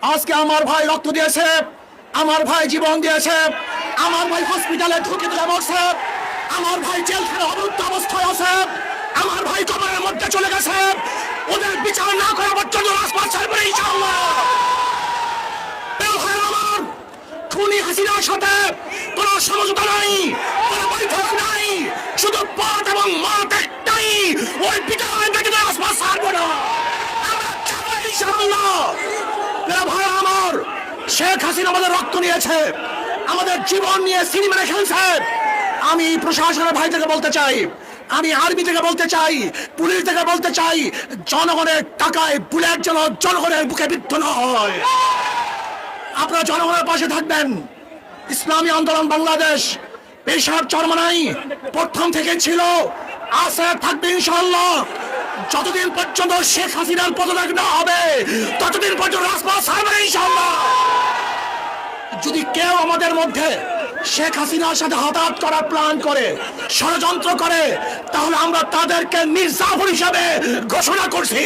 আজকে আমার ভাই রক্ত দিয়েছে, আমার ভাই জীবন দিয়েছে, আমার ভাই হসপিটালে ঢুকে দিলে মরছে, আমার ভাই জেলখানায় অবরুদ্ধ অবস্থায় আছে, আমার ভাই কবরের মধ্যে চলে গেছে। ওদের বিচার না করা পর্যন্ত রাজপথ ছাড়বে না ইনশাআল্লাহ। আমার খুনি হাসিনার সাথে কোনো সমঝোতা নাই, কোনো বৈঠক নাই, শুধু পথ এবং মত একটাই, ওই বিচার থেকে রাজপথ ছাড়বে না ইনশাআল্লাহ। ভাই আমার, শেখ হাসিনা আমাদের রক্ত নিয়েছে, আমাদের জীবন নিয়ে সিনেমা খেলছে। আমি প্রশাসনের ভাই থেকে বলতে চাই, আমি আর্মি থেকে বলতে চাই, পুলিশ থেকে বলতে চাই, জনগণের টাকায় বুলেট যেন জনগণের বুকে বিদ্ধ না হয়। আপনারা জনগণের পাশে থাকবেন। ইসলামী আন্দোলন বাংলাদেশ পেশার চরমনাই প্রথম থেকে ছিল, আছে, থাকবে ইনশাআল্লাহ। যতদিন পর্যন্ত শেখ হাসিনার পদত্যাগ না হবে ততদিন পর্যন্ত রাজপথ ছাড়বে ইনশাআল্লাহ। যদি কেউ আমাদের মধ্যে শেখ হাসিনার সাথে হাতাহাত করার প্ল্যান করে, ষড়যন্ত্র করে, তাহলে আমরা তাদেরকে নির্যাতন হিসাবে ঘোষণা করছি।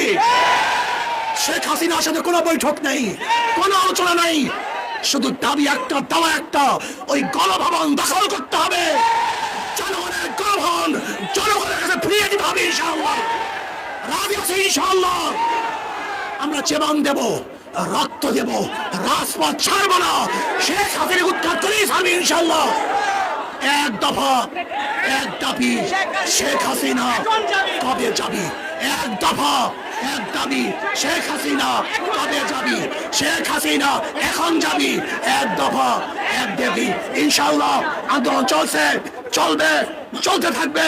শেখ হাসিনার সাথে কোনো বৈঠক নেই, কোনো আলোচনা নেই, শুধু দাবি একটা, দাওয়া একটা, ওই গণভবন দখল করতে হবে। জনগণের গণভবন জনগণের কাছে ফিরিয়ে দিতে হবে ইনশাআল্লাহ। রাজি আছে ইনশাআল্লাহ। আমরা জীবন দেব, রক্ত দেব, রাজপথ ছাড়ব না। শেখ হাসিনা উদ্ধার করেই ছাড়বে ইনশাআল্লাহ। এক দফা, এক দাবি, শেখ হাসিনা কবে যাবি? এক দফা, এক দাবি, শেখ হাসিনা কবে যাবি? শেখ হাসিনা এখন যাবি। এক দফা, এক দাবি, ইনশাআল্লাহ। আন্দোলন চলছে, চলবে, চলতে থাকবে।